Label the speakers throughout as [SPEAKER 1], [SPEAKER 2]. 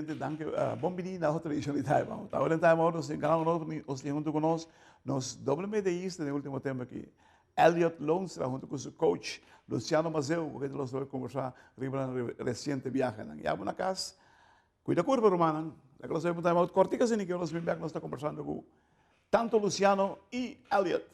[SPEAKER 1] televidente, danke, bombini na hotel edition di Taiwan. Ahora en Taiwan, nos encargamos nos junto con nos WMDista no último tema aqui. Elliot Lonstra, junto com seu coach, Luciano Mazeu, que nós vamos conversar sobre recente viagem. E há uma casa, cuida curva romana, que nós vamos estar corticas e que nós vamos estar conversando com tanto Luciano e Elliot.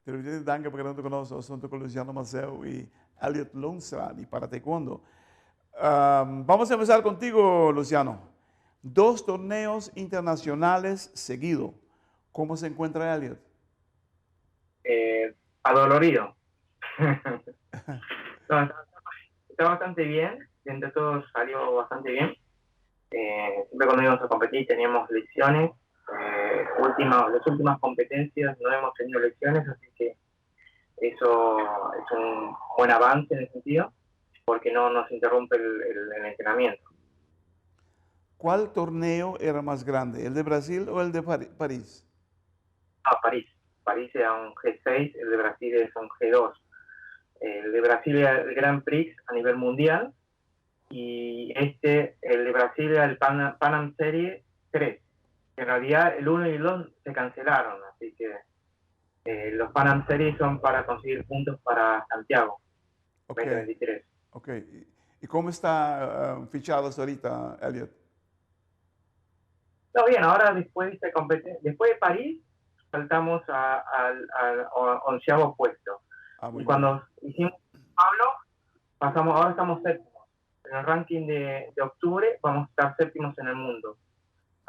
[SPEAKER 1] Televidente, danke por quedando conosco, junto con Luciano Mazeu y Elliot Lonstra, y para Taekwondo. Vamos a empezar contigo, Luciano. 2 torneos internacionales seguidos. ¿Cómo se encuentra Elliot?
[SPEAKER 2] Adolorido. No, está bastante bien, entre todo salió bastante bien. Siempre cuando íbamos a competir teníamos lecciones. Las últimas competencias no hemos tenido lecciones, así que eso es un buen avance en ese sentido, porque no nos interrumpe el entrenamiento.
[SPEAKER 1] ¿Cuál torneo era más grande, el de Brasil o el de París?
[SPEAKER 2] París. París era un G6, el de Brasil es un G2. El de Brasil era el Grand Prix a nivel mundial y el de Brasil era el Pan Am Series 3. En realidad el 1 y el 2 se cancelaron, así que los Pan Am Series son para conseguir puntos para Santiago, 2023.
[SPEAKER 1] Ok. ¿Y cómo está fichados ahorita, Elliot?
[SPEAKER 2] No, bien, ahora después de París, saltamos al 11º puesto. Y cuando hicimos Pablo, ahora estamos séptimos. En el ranking de octubre vamos a estar séptimos en el mundo.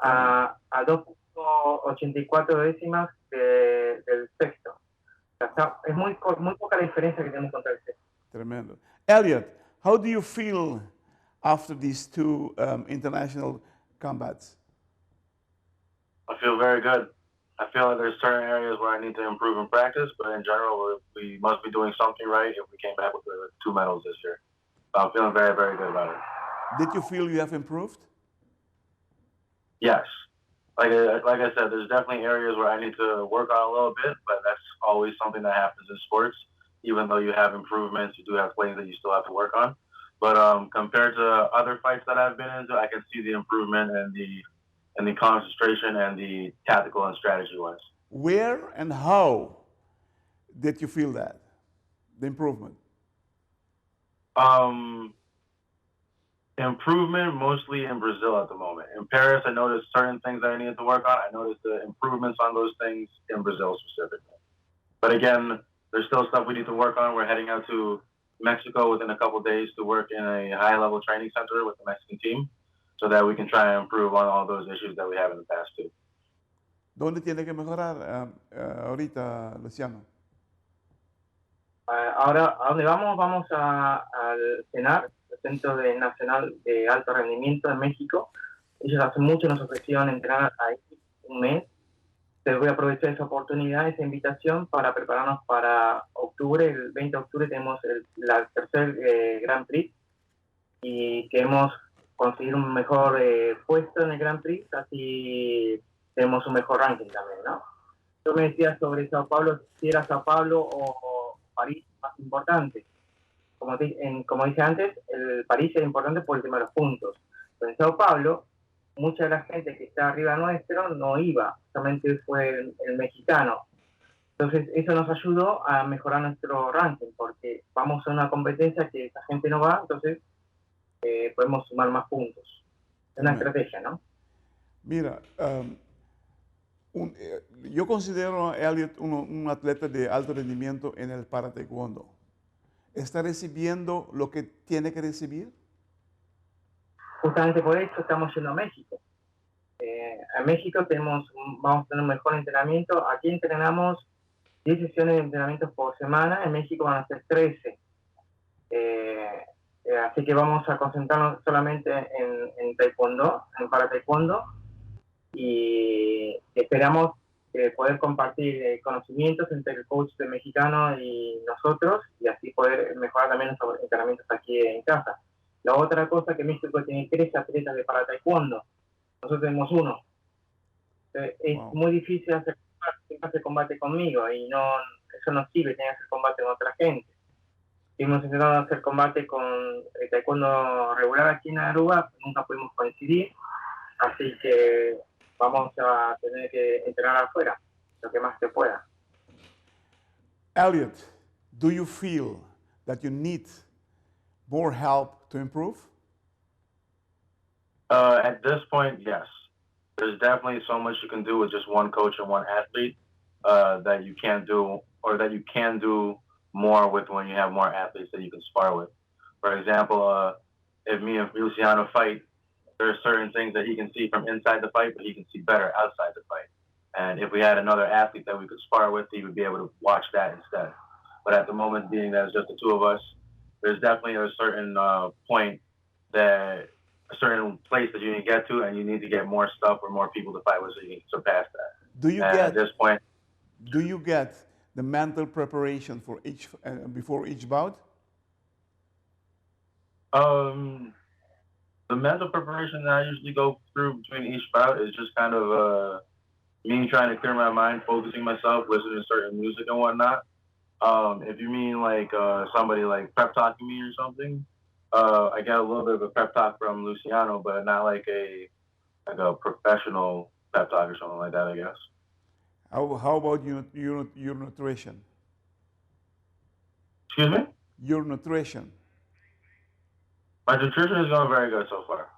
[SPEAKER 2] A 2.84 décimas del sexto. O sea, es muy poca la diferencia que tenemos contra el sexto.
[SPEAKER 1] Tremendo. Elliot, how do you feel after these 2 international combats?
[SPEAKER 3] I feel very good. I feel like there's certain areas where I need to improve in practice, but in general, we must be doing something right if we came back with the 2 medals this year. So I'm feeling very, very good about it.
[SPEAKER 1] Did you feel you have improved?
[SPEAKER 3] Yes. Like I said, there's definitely areas where I need to work on a little bit, but that's always something that happens in sports. Even though you have improvements, you do have things that you still have to work on. But compared to other fights that I've been into, I can see the improvement and the concentration and the tactical and strategy-wise.
[SPEAKER 1] Where and how did you feel that, the improvement?
[SPEAKER 3] Improvement mostly in Brazil at the moment. In Paris, I noticed certain things that I needed to work on. I noticed the improvements on those things in Brazil specifically. But again, there's still stuff we need to work on. We're heading out to Mexico within a couple of days to work in a high-level training center with the Mexican team so that we can try and improve on all those issues that we have in the past too.
[SPEAKER 1] ¿Dónde tiene que mejorar ahorita, Luciano?
[SPEAKER 2] Ahora, ¿a dónde vamos? Vamos a cenar Centro Nacional de Alto Rendimiento en México. Ellos hace mucho nos ofrecieron entrenar ahí un mes. Te voy a aprovechar esa oportunidad, esa invitación para prepararnos para octubre. El 20 de octubre tenemos la tercer Grand Prix y queremos conseguir un mejor puesto en el Grand Prix, así tenemos un mejor ranking también, ¿no? Yo me decía sobre Sao Paulo, si era Sao Paulo o París más importante. Como dije antes, el París era importante por el tema de los puntos. Pero en Sao Paulo, mucha de la gente que está arriba nuestro no iba, solamente fue el mexicano. Entonces eso nos ayudó a mejorar nuestro ranking, porque vamos a una competencia que esa gente no va, entonces podemos sumar más puntos. Es una estrategia, ¿no?
[SPEAKER 1] Mira, yo considero a Elliot un atleta de alto rendimiento en el para taekwondo. ¿Está recibiendo lo que tiene que recibir?
[SPEAKER 2] Justamente por eso estamos yendo a México. En México vamos a tener un mejor entrenamiento. Aquí entrenamos 10 sesiones de entrenamiento por semana, en México van a ser 13. Así que vamos a concentrarnos solamente en taekwondo, en para taekwondo, y esperamos poder compartir conocimientos entre el coach mexicano y nosotros, y así poder mejorar también nuestros entrenamientos aquí en casa. La otra cosa que México tiene 13 atletas de para taekwondo, nosotros tenemos 1. Es muy difícil hacer combate conmigo y eso no sirve, tiene que hacer combate con otra gente. Hemos intentado hacer combate con el taekwondo regular aquí en Aruba, nunca pudimos coincidir, así que vamos a tener que entrenar afuera, lo que más se pueda.
[SPEAKER 1] Elliot, do you feel that you need more help to improve?
[SPEAKER 3] At this point, yes. There's definitely so much you can do with just one coach and one athlete that you can't do, or that you can do more with when you have more athletes that you can spar with. For example, if me and Luciano fight, there are certain things that he can see from inside the fight, but he can see better outside the fight. And if we had another athlete that we could spar with, he would be able to watch that instead. But at the moment, being that it's just the two of us, there's definitely a certain point that a certain place that you need to get to, and you need to get more stuff or more people to fight with so you can surpass that. At this point,
[SPEAKER 1] do you get the mental preparation for before each bout?
[SPEAKER 3] The mental preparation that I usually go through between each bout is just kind of me trying to clear my mind, focusing myself, listening to certain music and whatnot. If you mean like somebody like prep talking me or something, I get a little bit of a pep talk from Luciano, but not like a professional pep talk or something like that, I guess.
[SPEAKER 1] How about your nutrition?
[SPEAKER 3] Excuse me?
[SPEAKER 1] Your nutrition.
[SPEAKER 3] My nutrition is going very good so far.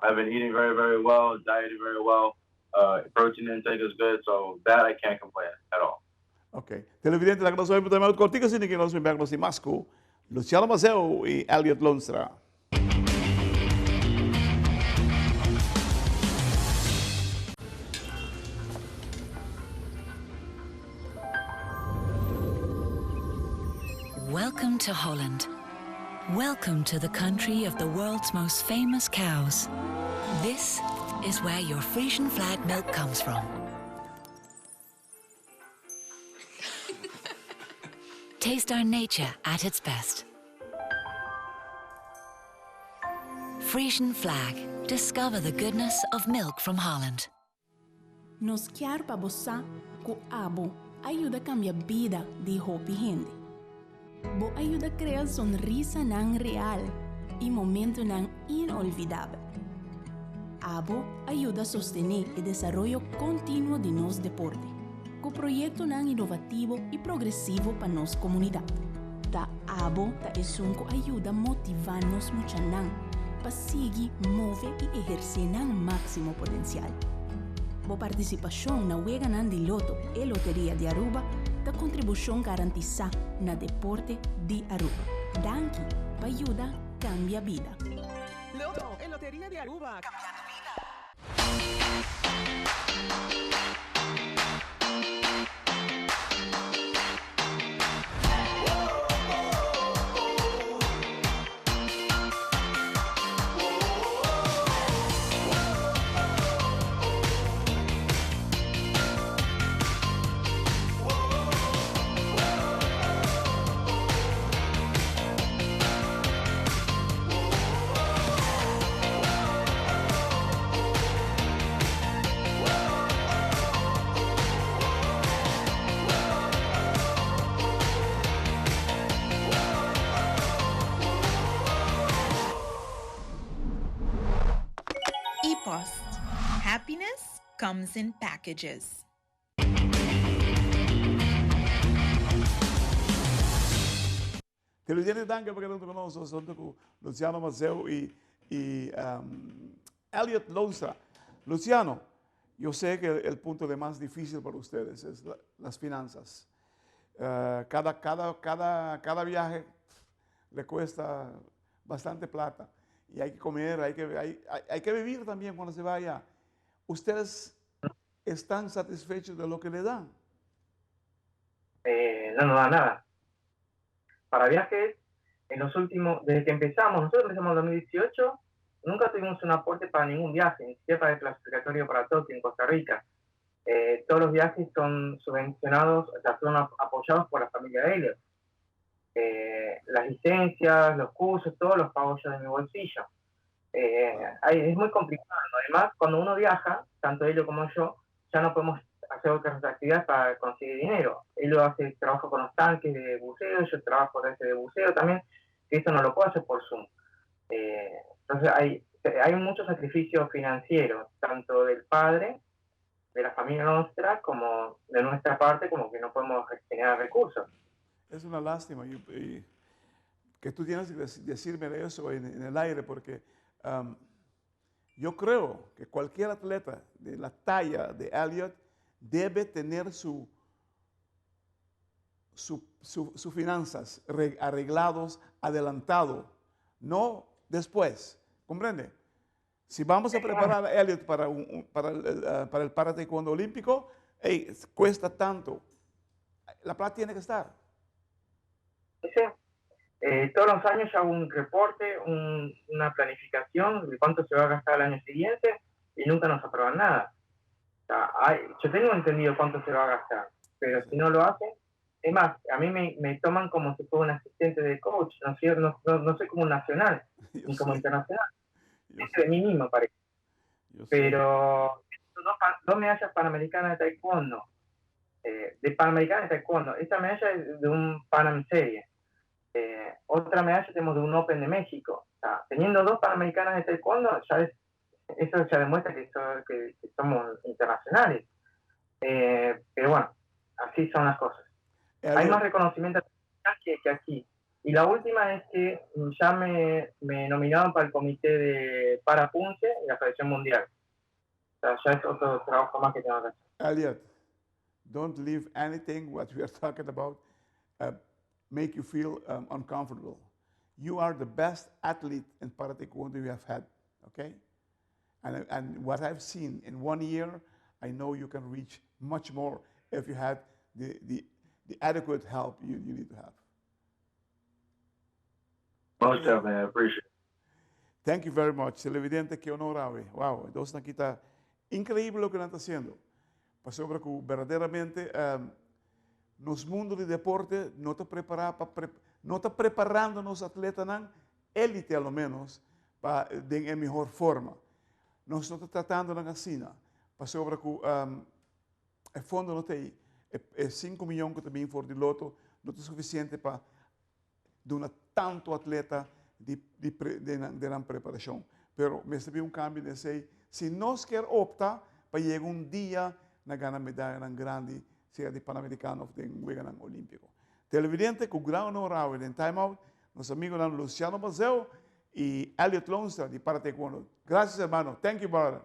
[SPEAKER 3] I've been eating very, very well, dieting very well. Protein intake is good, so that I can't complain at all.
[SPEAKER 1] Okay. Televidente, la que nos ve cortico, sino que nos ve con Masco, Luciano Mazeu y Elliot Loenstra.
[SPEAKER 4] Welcome to Holland. Welcome to the country of the world's most famous cows. This is where your Frisian flag milk comes from. Taste our nature at its best. Frisian flag. Discover the goodness of milk from Holland.
[SPEAKER 5] Nos quer babosa ku abo ayuda a cambiar vida de hopi gente. Bo ayuda a crear sonrisa nan real y momento nan inolvidable. Abo ayuda a sostener el desarrollo continuo de nos deporte, con proyecto nan innovativo y progresivo para nos comunidad. Ta abo ta esunco ayuda a motivarnos mucho nan, para seguir, mover y ejercer nan máximo potencial. Bo participación na Wega nan de Loto e Loteria de Aruba, da contribución garantizada na deporte de Aruba. Danki, pa ayuda, cambia vida.
[SPEAKER 6] Loto e Loteria de Aruba, cambiando vida.
[SPEAKER 7] comes in packages.
[SPEAKER 1] Televidente, danke per essere con noi. Sono Luciano Mazzeo y Elliot Loza. Luciano, yo sé que el punto de más difícil para ustedes es las finanzas. Cada viaje le cuesta bastante plata y hay que comer, hay que vivir también cuando se vaya. ¿Ustedes están satisfechos de lo que le dan?
[SPEAKER 2] No nos da nada. Para viajes, desde que nosotros empezamos en 2018, nunca tuvimos un aporte para ningún viaje, ni siquiera para el clasificatorio para Tokio en Costa Rica. Todos los viajes son subvencionados, o sea, son apoyados por la familia de Elliot. Las licencias, los cursos, todos los pago yo de mi bolsillo. Es muy complicado. Además, cuando uno viaja, tanto Elliot como yo, ya no podemos hacer otras actividades para conseguir dinero. Él hace trabajo con los tanques de buceo, yo trabajo de buceo también, que eso no lo puedo hacer por Zoom. Entonces hay mucho sacrificio financiero, tanto del padre, de la familia nuestra, como de nuestra parte, como que no podemos generar recursos.
[SPEAKER 1] Es una lástima que tú tienes que decirme eso en el aire, porque yo creo que cualquier atleta de la talla de Elliot debe tener sus finanzas arreglados, adelantado, no después. ¿Comprende? Si vamos a preparar a Elliot para el para-taekwondo olímpico, cuesta tanto. La plata tiene que estar.
[SPEAKER 2] Sí. Todos los años yo hago un reporte, una planificación de cuánto se va a gastar el año siguiente y nunca nos aprueban nada. O sea, yo tengo entendido cuánto se va a gastar, pero si no lo hacen, es más, a mí me toman como si fuera un asistente de coach, no soy como un nacional, ni como internacional. Es de mí mismo, parece. Pero dos medallas panamericanas de taekwondo, esta medalla es de un Panam Series. Otra medalla tenemos de un Open de México. O sea, teniendo dos panamericanas de taekwondo, eso ya demuestra que somos internacionales. Pero bueno, así son las cosas. Hay más reconocimiento que aquí. Y la última es que ya me nominaron para el comité de Parapunce y la selección mundial. O sea, ya es otro trabajo más que tengo que hacer.
[SPEAKER 1] Elliot, don't leave anything what we are talking about make you feel uncomfortable. You are the best athlete in para-taekwondo we have had, okay? And what I've seen in 1 year, I know you can reach much more if you had the adequate help you need to have.
[SPEAKER 3] Most definitely, I appreciate it.
[SPEAKER 1] Thank you very much. Televidente, qué honorable. Wow, entonces aquí está increíble lo que están haciendo. Pues sobre que verdaderamente nos mundos de deporte no está preparando los atletas élite a lo menos para en mejor forma. Nós estamos tratando assim, para sobre que o fundo não tem 5 milhões que também for de loto, não é suficiente para dar tanto atleta de preparação. Pero me recebi cambio de sei, se nós quer optar para chegar dia na ganhar medalha grande, seja de Pan-Americano ou de Wigan Olímpico. Televidente, com grande honorável em timeout, nosso amigo Luciano Mazzeo e Elliot Loza de para-taekwondo. Gracias, hermano. Thank you, brother.